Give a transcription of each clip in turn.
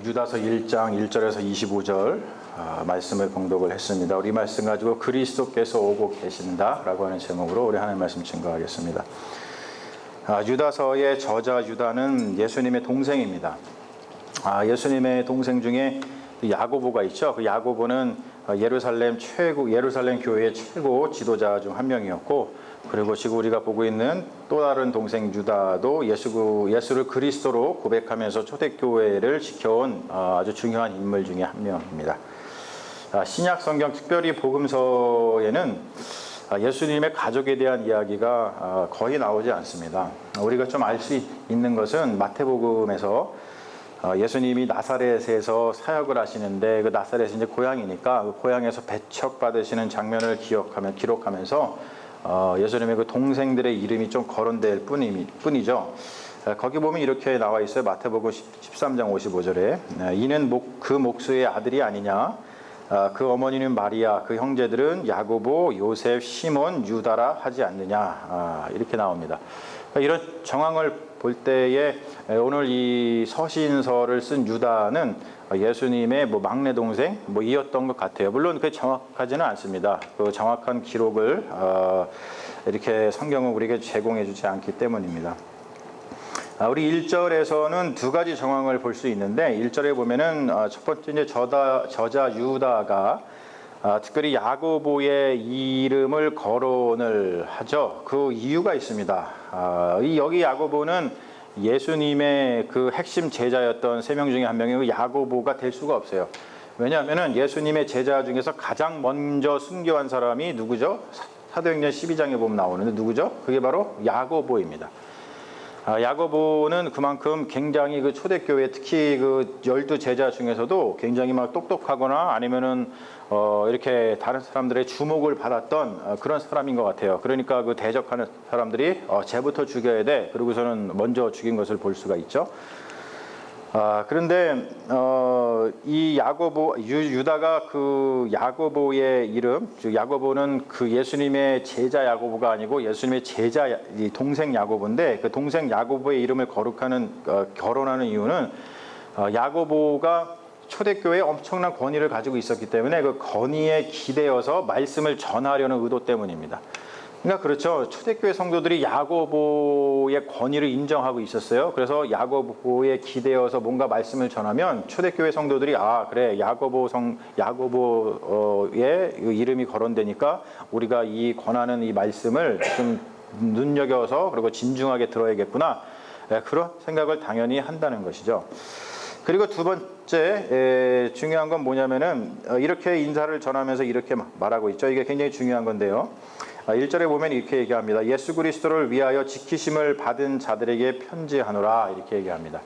유다서 1장 1절에서 25절 말씀을 봉독을 했습니다. 우리 말씀 가지고 그리스도께서 오고 계신다라고 하는 제목으로 우리 하나님 말씀 증거하겠습니다. 유다서의 저자 유다는 예수님의 동생입니다. 예수님의 동생 중에 야고보가 있죠. 그 야고보는 예루살렘 교회의 최고 지도자 중 한 명이었고, 그리고 지금 우리가 보고 있는 또 다른 동생 유다도 예수를 그리스도로 고백하면서 초대교회를 지켜온 아주 중요한 인물 중에 한 명입니다. 신약 성경, 특별히 복음서에는 예수님의 가족에 대한 이야기가 거의 나오지 않습니다. 우리가 좀 알 수 있는 것은 마태복음에서 예수님이 나사렛에서 사역을 하시는데, 그 나사렛이 이제 고향이니까 그 고향에서 배척받으시는 장면을 기록하면서 예수님의 그 동생들의 이름이 좀 거론될 뿐이죠. 거기 보면 이렇게 나와 있어요. 마태복음 13장 55절에 이는 그 목수의 아들이 아니냐, 그 어머니는 마리아, 그 형제들은 야고보, 요셉, 시몬, 유다라 하지 않느냐, 이렇게 나옵니다. 이런 정황을 볼 때에 오늘 이 서신서를 쓴 유다는 예수님의 막내 동생 이었던 것 같아요. 물론 그게 정확하지는 않습니다. 그 정확한 기록을 이렇게 성경은 우리에게 제공해 주지 않기 때문입니다. 우리 1절에서는 두 가지 정황을 볼 수 있는데, 1절에 보면은 첫 번째 이제 저자 유다가 특별히 야고보의 이름을 거론을 하죠. 그 이유가 있습니다. 여기 야고보는 예수님의 그 핵심 제자였던 세 명 중에 한 명이 그 야고보가 될 수가 없어요. 왜냐하면 예수님의 제자 중에서 가장 먼저 순교한 사람이 누구죠? 사도행전 12장에 보면 나오는데 누구죠? 그게 바로 야고보입니다. 야고보는 그만큼 굉장히 그 초대교회, 특히 그 12제자 중에서도 굉장히 막 똑똑하거나 아니면은 이렇게 다른 사람들의 주목을 받았던 그런 사람인 것 같아요. 그러니까 그 대적하는 사람들이 쟤부터 죽여야 돼, 그러고서는 먼저 죽인 것을 볼 수가 있죠. 그런데 이 유다가 그 야고보의 이름, 즉 야고보는 그 예수님의 제자 야고보가 아니고 예수님의 제자 동생 야고보인데, 그 동생 야고보의 이름을 거론하는 이유는 야고보가 초대교회에 엄청난 권위를 가지고 있었기 때문에 그 권위에 기대어서 말씀을 전하려는 의도 때문입니다. 그러니까 그렇죠. 초대교회 성도들이 야고보의 권위를 인정하고 있었어요. 그래서 야고보에 기대어서 뭔가 말씀을 전하면 초대교회 성도들이 그래, 야고보의 이름이 거론되니까 우리가 이 권하는 이 말씀을 좀 눈여겨서 그리고 진중하게 들어야겠구나, 그런 생각을 당연히 한다는 것이죠. 그리고 두 번째 중요한 건 뭐냐면은 이렇게 인사를 전하면서 이렇게 말하고 있죠. 이게 굉장히 중요한 건데요. 1절에 보면 이렇게 얘기합니다. 예수 그리스도를 위하여 지키심을 받은 자들에게 편지하노라, 이렇게 얘기합니다.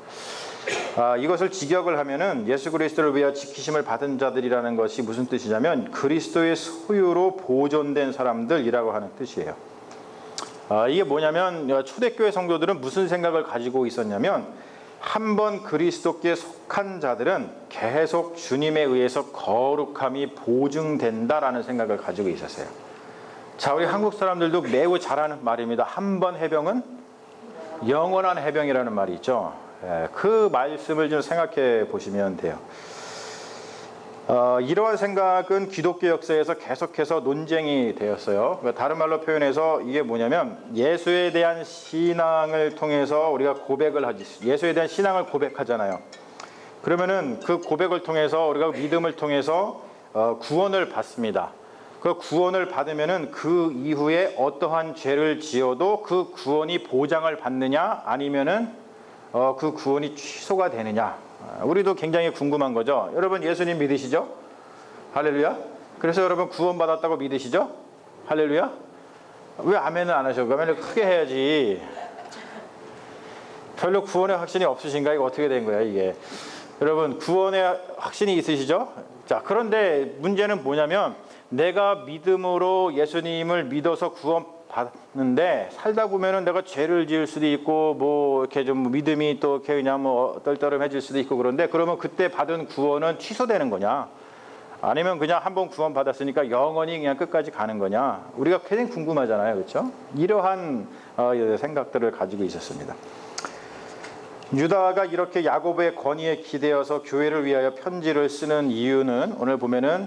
이것을 직역을 하면은 예수 그리스도를 위하여 지키심을 받은 자들이라는 것이 무슨 뜻이냐면 그리스도의 소유로 보존된 사람들이라고 하는 뜻이에요. 이게 뭐냐면 초대교회 성도들은 무슨 생각을 가지고 있었냐면, 한번 그리스도께 속한 자들은 계속 주님에 의해서 거룩함이 보증된다라는 생각을 가지고 있었어요. 자, 우리 한국 사람들도 매우 잘하는 말입니다. 한 번 해병은 영원한 해병이라는 말이 있죠. 그 말씀을 좀 생각해 보시면 돼요. 이러한 생각은 기독교 역사에서 계속해서 논쟁이 되었어요. 그러니까 다른 말로 표현해서 이게 뭐냐면, 예수에 대한 신앙을 통해서 우리가 예수에 대한 신앙을 고백하잖아요. 그러면은 그 고백을 통해서 우리가 믿음을 통해서 구원을 받습니다. 그 구원을 받으면은 그 이후에 어떠한 죄를 지어도 그 구원이 보장을 받느냐, 아니면은 그 구원이 취소가 되느냐, 우리도 굉장히 궁금한 거죠. 여러분 예수님 믿으시죠? 할렐루야. 그래서 여러분 구원 받았다고 믿으시죠? 할렐루야. 왜 아멘을 안 하셔? 아멘을 크게 해야지. 별로 구원의 확신이 없으신가? 이거 어떻게 된 거야 이게? 여러분 구원의 확신이 있으시죠? 자, 그런데 문제는 뭐냐면, 내가 믿음으로 예수님을 믿어서 구원 받는데 살다 보면은 내가 죄를 지을 수도 있고 이렇게 좀 믿음이 또 이렇게 그냥 떨떠름해질 수도 있고, 그런데 그러면 그때 받은 구원은 취소되는 거냐, 아니면 그냥 한번 구원 받았으니까 영원히 그냥 끝까지 가는 거냐, 우리가 굉장히 궁금하잖아요. 그렇죠? 이러한 생각들을 가지고 있었습니다. 유다가 이렇게 야고보의 권위에 기대어서 교회를 위하여 편지를 쓰는 이유는 오늘 보면은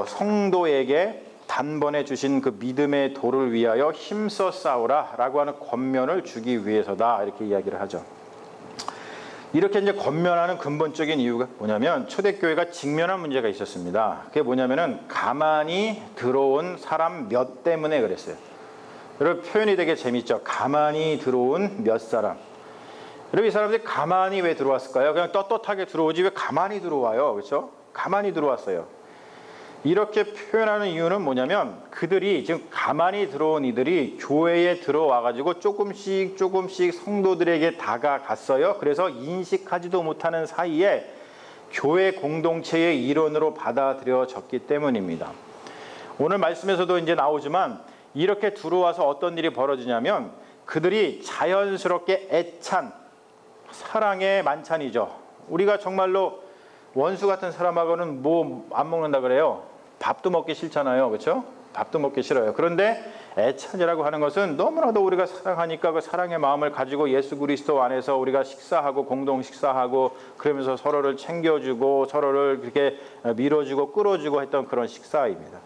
성도에게 단번에 주신 그 믿음의 도를 위하여 힘써 싸우라 라고 하는 권면을 주기 위해서다, 이렇게 이야기를 하죠. 이렇게 이제 권면하는 근본적인 이유가 뭐냐면 초대교회가 직면한 문제가 있었습니다. 그게 뭐냐면은 가만히 들어온 사람 몇 때문에 그랬어요. 여러분, 표현이 되게 재밌죠. 가만히 들어온 몇 사람. 여러분, 이 사람들이 가만히 왜 들어왔을까요? 그냥 떳떳하게 들어오지 왜 가만히 들어와요? 그렇죠? 가만히 들어왔어요. 이렇게 표현하는 이유는 뭐냐면 그들이 지금 가만히 들어온 이들이 교회에 들어와가지고 조금씩 성도들에게 다가갔어요. 그래서 인식하지도 못하는 사이에 교회 공동체의 일원으로 받아들여졌기 때문입니다. 오늘 말씀에서도 이제 나오지만 이렇게 들어와서 어떤 일이 벌어지냐면 그들이 자연스럽게 애찬 사랑의 만찬이죠. 우리가 정말로 원수 같은 사람하고는 뭐 안 먹는다 그래요? 밥도 먹기 싫잖아요. 그렇죠? 밥도 먹기 싫어요. 그런데 애찬이라고 하는 것은 너무나도 우리가 사랑하니까 그 사랑의 마음을 가지고 예수 그리스도 안에서 우리가 식사하고 공동 식사하고 그러면서 서로를 챙겨주고 서로를 그렇게 밀어주고 끌어주고 했던 그런 식사입니다.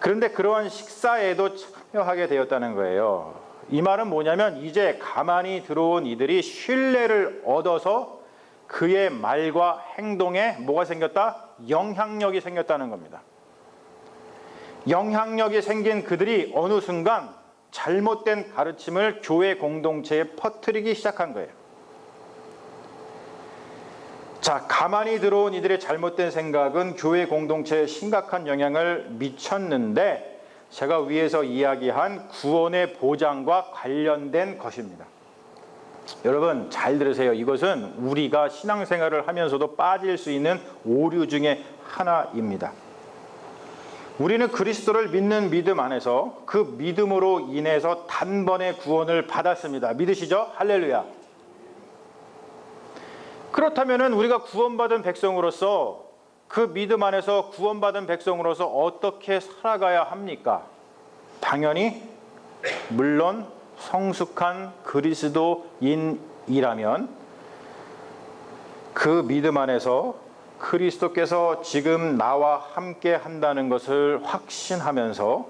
그런데 그러한 식사에도 참여하게 되었다는 거예요. 이 말은 뭐냐면 이제 가만히 들어온 이들이 신뢰를 얻어서 그의 말과 행동에 뭐가 생겼다? 영향력이 생겼다는 겁니다. 영향력이 생긴 그들이 어느 순간 잘못된 가르침을 교회 공동체에 퍼뜨리기 시작한 거예요. 자, 가만히 들어온 이들의 잘못된 생각은 교회 공동체에 심각한 영향을 미쳤는데 제가 위에서 이야기한 구원의 보장과 관련된 것입니다. 여러분 잘 들으세요. 이것은 우리가 신앙생활을 하면서도 빠질 수 있는 오류 중에 하나입니다. 우리는 그리스도를 믿는 믿음 안에서 그 믿음으로 인해서 단번에 구원을 받았습니다. 믿으시죠? 할렐루야. 그렇다면 우리가 구원받은 백성으로서 그 믿음 안에서 구원받은 백성으로서 어떻게 살아가야 합니까? 당연히 물론 성숙한 그리스도인이라면 그 믿음 안에서 그리스도께서 지금 나와 함께 한다는 것을 확신하면서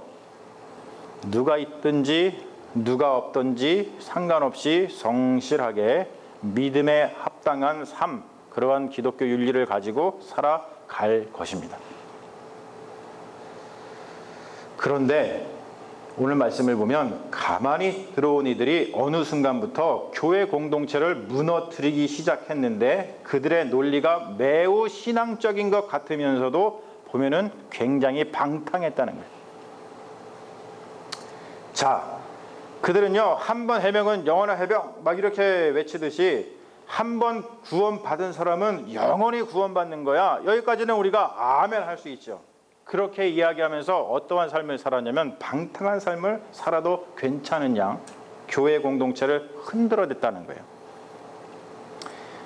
누가 있든지 누가 없든지 상관없이 성실하게 믿음에 합당한 삶, 그러한 기독교 윤리를 가지고 살아갈 것입니다. 그런데 오늘 말씀을 보면 가만히 들어온 이들이 어느 순간부터 교회 공동체를 무너뜨리기 시작했는데 그들의 논리가 매우 신앙적인 것 같으면서도 보면은 굉장히 방탕했다는 거예요. 자, 그들은요, 한 번 해명은 영원한 해명 막 이렇게 외치듯이 한 번 구원받은 사람은 영원히 구원받는 거야. 여기까지는 우리가 아멘 할 수 있죠. 그렇게 이야기하면서 어떠한 삶을 살았냐면 방탕한 삶을 살아도 괜찮은 양 교회 공동체를 흔들어댔다는 거예요.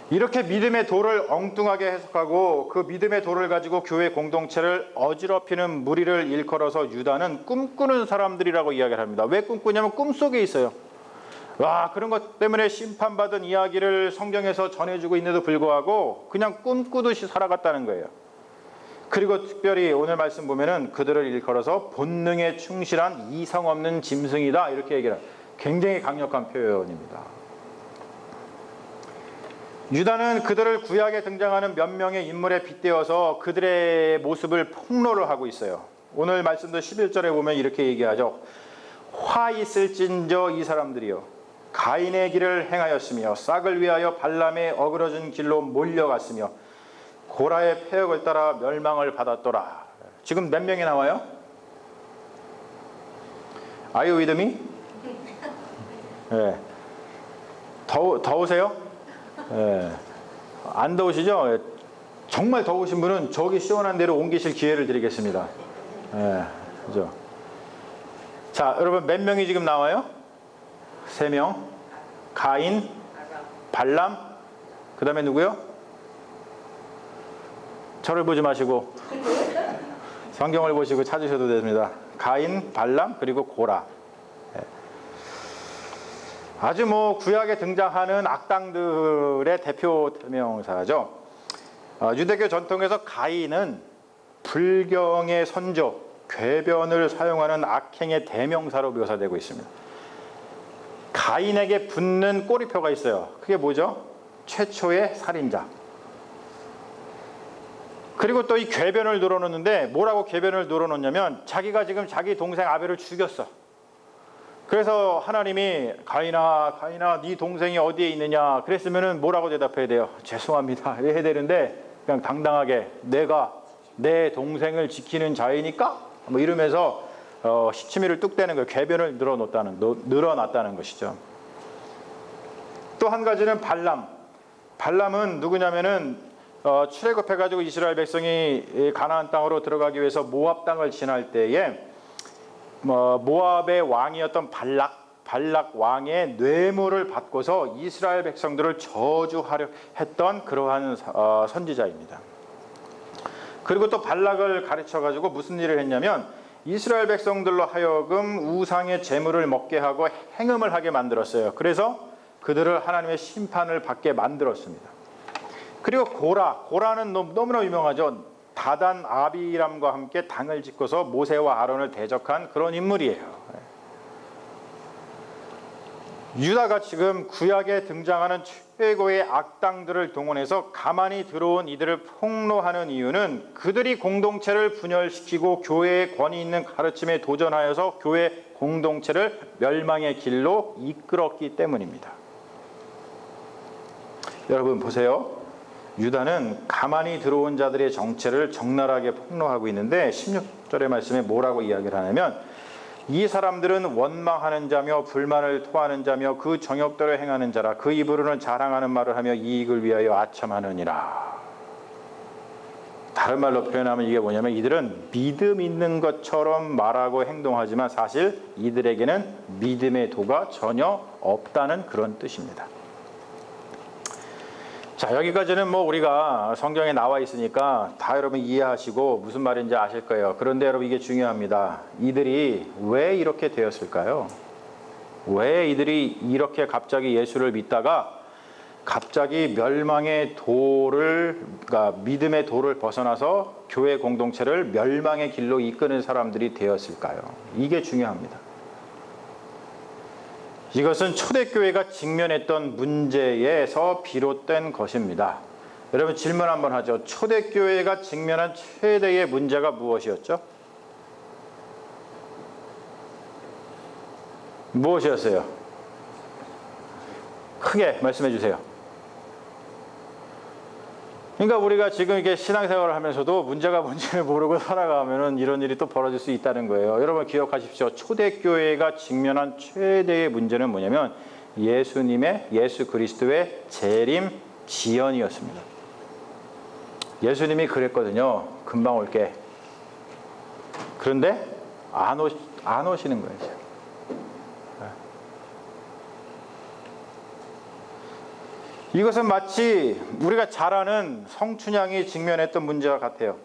이렇게 믿음의 도를 엉뚱하게 해석하고 그 믿음의 도를 가지고 교회 공동체를 어지럽히는 무리를 일컬어서 유다는 꿈꾸는 사람들이라고 이야기를 합니다. 왜 꿈꾸냐면 꿈속에 있어요. 와, 그런 것 때문에 심판받은 이야기를 성경에서 전해주고 있는데도 불구하고 그냥 꿈꾸듯이 살아갔다는 거예요. 그리고 특별히 오늘 말씀 보면은 그들을 일컬어서 본능에 충실한 이성 없는 짐승이다 이렇게 얘기를 해요. 굉장히 강력한 표현입니다. 유다는 그들을 구약에 등장하는 몇 명의 인물에 빗대어서 그들의 모습을 폭로를 하고 있어요. 오늘 말씀도 11절에 보면 이렇게 얘기하죠. 화 있을진저 이 사람들이요 가인의 길을 행하였으며 싹을 위하여 발람의 어그러진 길로 몰려갔으며 고라의 폐역을 따라 멸망을 받았더라. 지금 몇 명이 나와요? Are you with me? 네. 더우세요? 네. 안 더우시죠? 정말 더우신 분은 저기 시원한 데로 옮기실 기회를 드리겠습니다. 네. 그죠? 자, 여러분 몇 명이 지금 나와요? 3명. 가인, 발람, 그 다음에 누구요? 저를 보지 마시고 성경을 보시고 찾으셔도 됩니다. 가인, 발람, 그리고 고라. 아주 구약에 등장하는 악당들의 대표 대명사죠. 유대교 전통에서 가인은 불경의 선조, 궤변을 사용하는 악행의 대명사로 묘사되고 있습니다. 가인에게 붙는 꼬리표가 있어요. 그게 뭐죠? 최초의 살인자. 그리고 또 이 궤변을 늘어놓는데 뭐라고 궤변을 늘어놓냐면 자기가 지금 자기 동생 아벨을 죽였어. 그래서 하나님이 가인아 네 동생이 어디에 있느냐 그랬으면 뭐라고 대답해야 돼요? 죄송합니다 해야 되는데 그냥 당당하게 내가 내 동생을 지키는 자이니까 이러면서 시치미를 뚝 떼는 거예요. 궤변을 늘어놨다는 것이죠. 또 한 가지는 발람은 누구냐면은 출애굽해가지고 이스라엘 백성이 가나안 땅으로 들어가기 위해서 모압 땅을 지날 때에 모압의 왕이었던 발락 왕의 뇌물을 받고서 이스라엘 백성들을 저주하려 했던 그러한 선지자입니다. 그리고 또 발락을 가르쳐가지고 무슨 일을 했냐면 이스라엘 백성들로 하여금 우상의 제물을 먹게 하고 행음을 하게 만들었어요. 그래서 그들을 하나님의 심판을 받게 만들었습니다. 그리고 고라는 너무나 유명하죠. 다단 아비람과 함께 당을 짓고서 모세와 아론을 대적한 그런 인물이에요. 유다가 지금 구약에 등장하는 최고의 악당들을 동원해서 가만히 들어온 이들을 폭로하는 이유는 그들이 공동체를 분열시키고 교회의 권위 있는 가르침에 도전하여서 교회 공동체를 멸망의 길로 이끌었기 때문입니다. 여러분 보세요. 유다는 가만히 들어온 자들의 정체를 적나라하게 폭로하고 있는데 16절의 말씀에 뭐라고 이야기를 하냐면 이 사람들은 원망하는 자며 불만을 토하는 자며 그 정욕대로 행하는 자라. 그 입으로는 자랑하는 말을 하며 이익을 위하여 아첨하느니라. 다른 말로 표현하면 이게 뭐냐면 이들은 믿음 있는 것처럼 말하고 행동하지만 사실 이들에게는 믿음의 도가 전혀 없다는 그런 뜻입니다. 자, 여기까지는 우리가 성경에 나와 있으니까 다 여러분 이해하시고 무슨 말인지 아실 거예요. 그런데 여러분 이게 중요합니다. 이들이 왜 이렇게 되었을까요? 왜 이들이 이렇게 갑자기 예수를 믿다가 갑자기 멸망의 그러니까 믿음의 도를 벗어나서 교회 공동체를 멸망의 길로 이끄는 사람들이 되었을까요? 이게 중요합니다. 이것은 초대교회가 직면했던 문제에서 비롯된 것입니다. 여러분 질문 한번 하죠. 초대교회가 직면한 최대의 문제가 무엇이었죠? 무엇이었어요? 크게 말씀해 주세요. 그러니까 우리가 지금 이렇게 신앙생활을 하면서도 문제가 뭔지를 모르고 살아가면은 이런 일이 또 벌어질 수 있다는 거예요. 여러분 기억하십시오. 초대교회가 직면한 최대의 문제는 뭐냐면 예수 그리스도의 재림 지연이었습니다. 예수님이 그랬거든요. 금방 올게. 그런데 안 오시는 거예요. 이것은 마치 우리가 잘 아는 성춘향이 직면했던 문제와 같아요.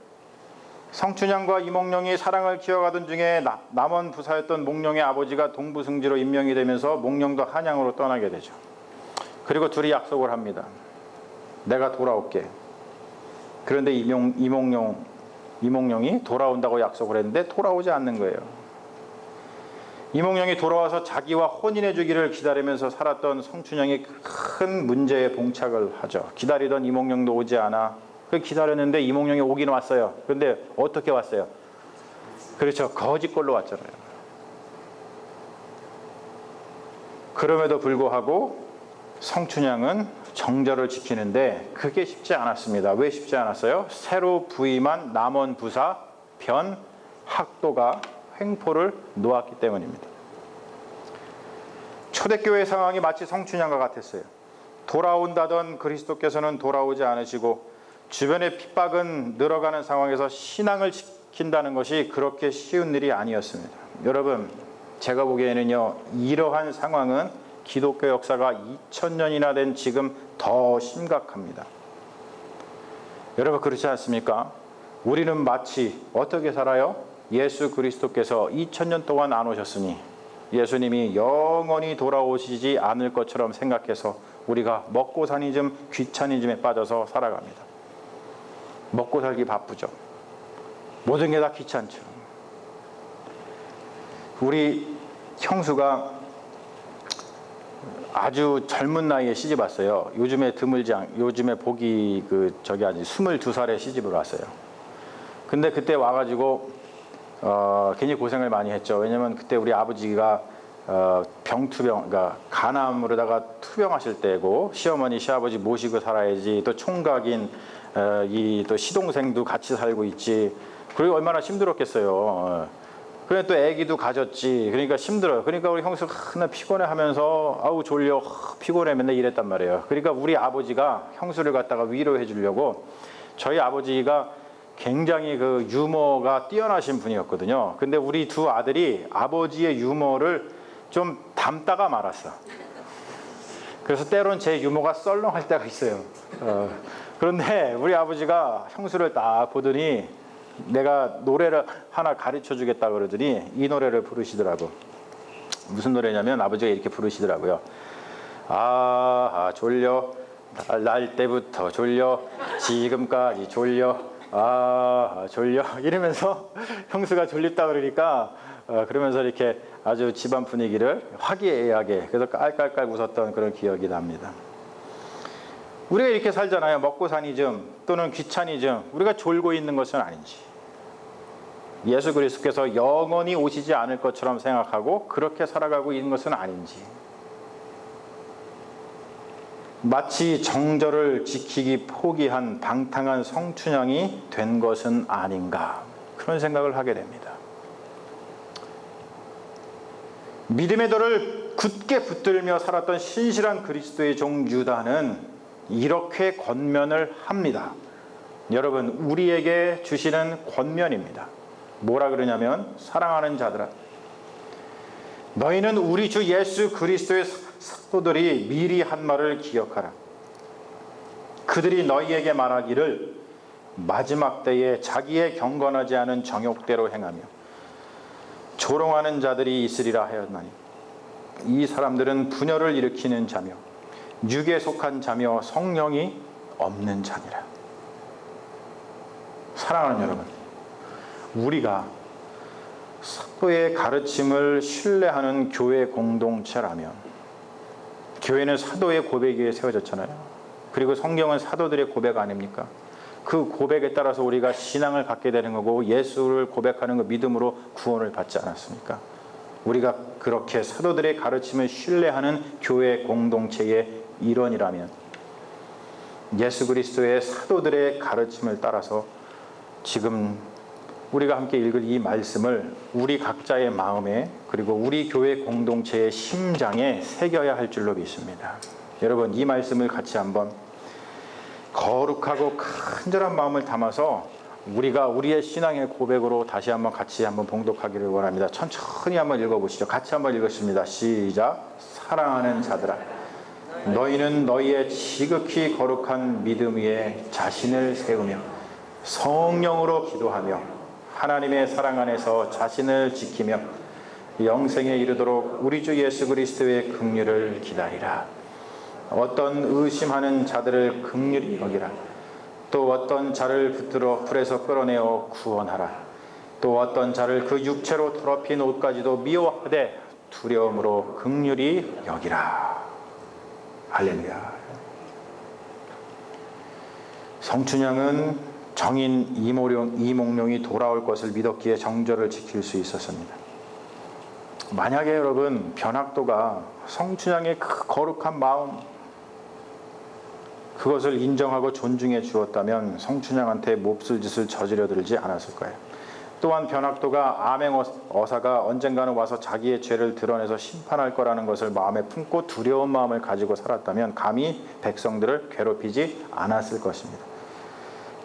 성춘향과 이몽룡이 사랑을 키워가던 중에 남원 부사였던 몽룡의 아버지가 동부승지로 임명이 되면서 몽룡도 한양으로 떠나게 되죠. 그리고 둘이 약속을 합니다. 내가 돌아올게. 그런데 이몽룡이 돌아온다고 약속을 했는데 돌아오지 않는 거예요. 이몽룡이 돌아와서 자기와 혼인해 주기를 기다리면서 살았던 성춘향이 큰 문제에 봉착을 하죠. 기다리던 이몽룡도 오지 않아. 기다렸는데 이몽룡이 오긴 왔어요. 그런데 어떻게 왔어요? 그렇죠. 거짓골로 왔잖아요. 그럼에도 불구하고 성춘향은 정절을 지키는데 그게 쉽지 않았습니다. 왜 쉽지 않았어요? 새로 부임한 남원 부사 변 학도가 횡포를 놓았기 때문입니다. 초대교회 상황이 마치 성춘향과 같았어요. 돌아온다던 그리스도께서는 돌아오지 않으시고 주변의 핍박은 늘어가는 상황에서 신앙을 지킨다는 것이 그렇게 쉬운 일이 아니었습니다. 여러분 제가 보기에는요 이러한 상황은 기독교 역사가 2000년이나 된 지금 더 심각합니다. 여러분 그렇지 않습니까? 우리는 마치 어떻게 살아요? 예수 그리스도께서 2000년 동안 안 오셨으니 예수님이 영원히 돌아오시지 않을 것처럼 생각해서 우리가 먹고 사니즘, 귀차니즘에 빠져서 살아갑니다. 먹고 살기 바쁘죠. 모든 게 다 귀찮죠. 우리 형수가 아주 젊은 나이에 시집 왔어요. 요즘에 보기 아직 22살에 시집을 왔어요. 근데 그때 와가지고 괜히 고생을 많이 했죠. 왜냐면 그때 우리 아버지가 병투병, 그러니까 간암으로다가 투병하실 때고, 시어머니 시아버지 모시고 살아야지, 또 총각인 이 또 시동생도 같이 살고 있지. 그리고 얼마나 힘들었겠어요. 그래 또 아기도 가졌지. 그러니까 힘들어요. 그러니까 우리 형수가 하나 피곤해하면서 아우 졸려 피곤해 맨날 이랬단 말이에요. 그러니까 우리 아버지가 형수를 갖다가 위로해 주려고, 저희 아버지가 굉장히 그 유머가 뛰어나신 분이었거든요. 근데 우리 두 아들이 아버지의 유머를 좀 담다가 말았어. 그래서 때론 제 유머가 썰렁할 때가 있어요. 그런데 우리 아버지가 형수를 딱 보더니 내가 노래를 하나 가르쳐 주겠다 그러더니 이 노래를 부르시더라고. 무슨 노래냐면 아버지가 이렇게 부르시더라고요. 아 졸려, 날 때부터 졸려, 지금까지 졸려, 아 졸려, 이러면서 형수가 졸립다 그러니까 그러면서 이렇게 아주 집안 분위기를 화기애애하게, 그래서 깔깔깔 웃었던 그런 기억이 납니다. 우리가 이렇게 살잖아요. 먹고 사니즘 또는 귀차니즘, 우리가 졸고 있는 것은 아닌지, 예수 그리스도께서 영원히 오시지 않을 것처럼 생각하고 그렇게 살아가고 있는 것은 아닌지, 마치 정절을 지키기 포기한 방탕한 성춘향이 된 것은 아닌가, 그런 생각을 하게 됩니다. 믿음의 돌을 굳게 붙들며 살았던 신실한 그리스도의 종 유다는 이렇게 권면을 합니다. 여러분, 우리에게 주시는 권면입니다. 뭐라 그러냐면, 사랑하는 자들아, 너희는 우리 주 예수 그리스도의 사도들이 미리 한 말을 기억하라. 그들이 너희에게 말하기를 마지막 때에 자기의 경건하지 않은 정욕대로 행하며 조롱하는 자들이 있으리라 하였나니, 이 사람들은 분열을 일으키는 자며 육에 속한 자며 성령이 없는 자니라. 사랑하는 여러분, 우리가 사도의 가르침을 신뢰하는 교회 공동체라면, 교회는 사도의 고백 위에 세워졌잖아요. 그리고 성경은 사도들의 고백 아닙니까? 그 고백에 따라서 우리가 신앙을 갖게 되는 거고, 예수를 고백하는 그 믿음으로 구원을 받지 않았습니까? 우리가 그렇게 사도들의 가르침을 신뢰하는 교회 공동체의 일원이라면, 예수 그리스도의 사도들의 가르침을 따라서 지금 우리가 함께 읽을 이 말씀을 우리 각자의 마음에, 그리고 우리 교회 공동체의 심장에 새겨야 할 줄로 믿습니다. 여러분, 이 말씀을 같이 한번 거룩하고 간절한 마음을 담아서 우리가 우리의 신앙의 고백으로 다시 한번 같이 한번 봉독하기를 원합니다. 천천히 한번 읽어보시죠. 같이 한번 읽었습니다. 시작. 사랑하는 자들아, 너희는 너희의 지극히 거룩한 믿음 위에 자신을 세우며 성령으로 기도하며 하나님의 사랑 안에서 자신을 지키며 영생에 이르도록 우리 주 예수 그리스도의 긍휼을 기다리라. 어떤 의심하는 자들을 긍휼히 여기라. 또 어떤 자를 붙들어 불에서 끌어내어 구원하라. 또 어떤 자를 그 육체로 더럽힌 옷까지도 미워하되 두려움으로 긍휼히 여기라. 할렐루야. 성춘향은 정인 이몽룡이 돌아올 것을 믿었기에 정절을 지킬 수 있었습니다. 만약에 여러분, 변학도가 성춘향의 그 거룩한 마음, 그것을 인정하고 존중해 주었다면 성춘향한테 몹쓸 짓을 저지려 들지 않았을 거예요. 또한 변학도가 암행어사가 언젠가는 와서 자기의 죄를 드러내서 심판할 거라는 것을 마음에 품고 두려운 마음을 가지고 살았다면 감히 백성들을 괴롭히지 않았을 것입니다.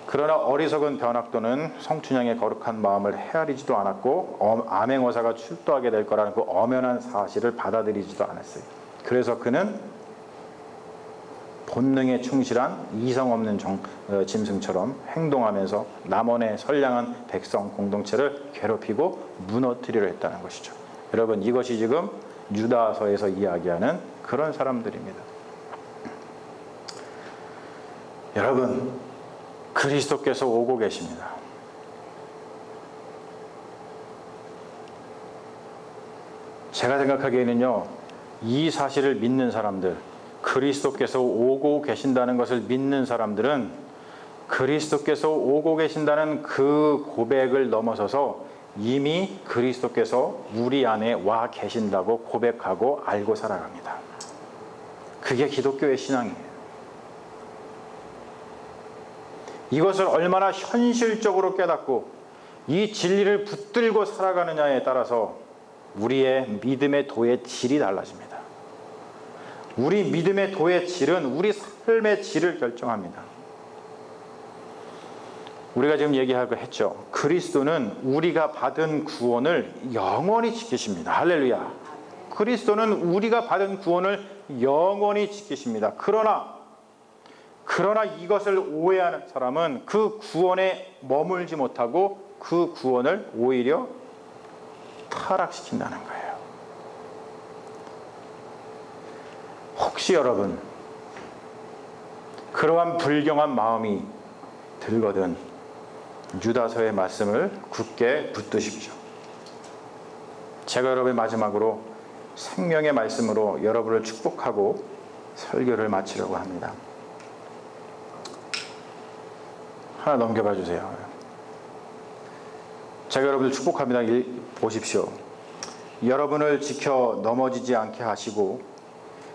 그러나 어리석은 변학도는 성춘향의 거룩한 마음을 헤아리지도 않았고 암행어사가 출두하게 될 거라는 그 엄연한 사실을 받아들이지도 않았어요. 그래서 그는 본능에 충실한 이성 없는 짐승처럼 행동하면서 남원의 선량한 백성 공동체를 괴롭히고 무너뜨리려 했다는 것이죠. 여러분, 이것이 지금 유다서에서 이야기하는 그런 사람들입니다. 여러분, 그리스도께서 오고 계십니다. 제가 생각하기에는요, 이 사실을 믿는 사람들, 그리스도께서 오고 계신다는 것을 믿는 사람들은 그리스도께서 오고 계신다는 그 고백을 넘어서서 이미 그리스도께서 우리 안에 와 계신다고 고백하고 알고 살아갑니다. 그게 기독교의 신앙이에요. 이것을 얼마나 현실적으로 깨닫고 이 진리를 붙들고 살아가느냐에 따라서 우리의 믿음의 도의 질이 달라집니다. 우리 믿음의 도의 질은 우리 삶의 질을 결정합니다. 우리가 지금 얘기하고 했죠. 그리스도는 우리가 받은 구원을 영원히 지키십니다. 할렐루야. 그리스도는 우리가 받은 구원을 영원히 지키십니다. 그러나 이것을 오해하는 사람은 그 구원에 머물지 못하고 그 구원을 오히려 타락시킨다는 거예요. 혹시 여러분 그러한 불경한 마음이 들거든 유다서의 말씀을 굳게 붙드십시오. 제가 여러분의 마지막으로 생명의 말씀으로 여러분을 축복하고 설교를 마치려고 합니다. 하나 넘겨봐 주세요. 제가 여러분을 축복합니다. 보십시오. 여러분을 지켜 넘어지지 않게 하시고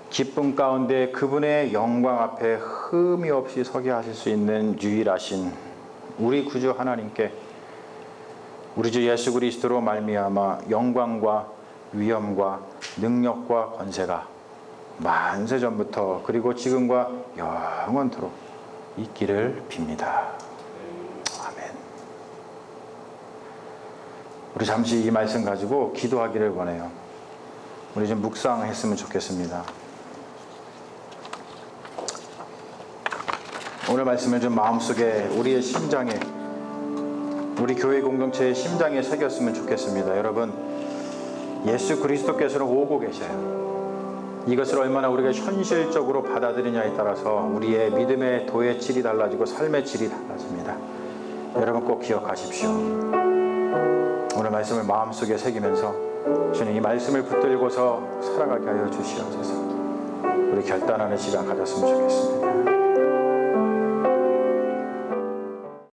기쁨 가운데 그분의 영광 앞에 흠이 없이 서게 하실 수 있는 유일하신 우리 구주 하나님께 우리 주 예수 그리스도로 말미암아 영광과 위엄과 능력과 권세가 만세 전부터 그리고 지금과 영원토록 있기를 빕니다. 아멘. 우리 잠시 이 말씀 가지고 기도하기를 원해요. 우리 좀 묵상했으면 좋겠습니다. 오늘 말씀을 좀 마음속에 우리의 심장에 우리 교회 공동체의 심장에 새겼으면 좋겠습니다. 여러분, 예수 그리스도께서는 오고 계셔요. 이것을 얼마나 우리가 현실적으로 받아들이냐에 따라서 우리의 믿음의 도의 질이 달라지고 삶의 질이 달라집니다. 여러분 꼭 기억하십시오. 오늘 말씀을 마음속에 새기면서 주님 이 말씀을 붙들고서 살아가게 하여 주시옵소서. 우리 결단하는 시간 가졌으면 좋겠습니다.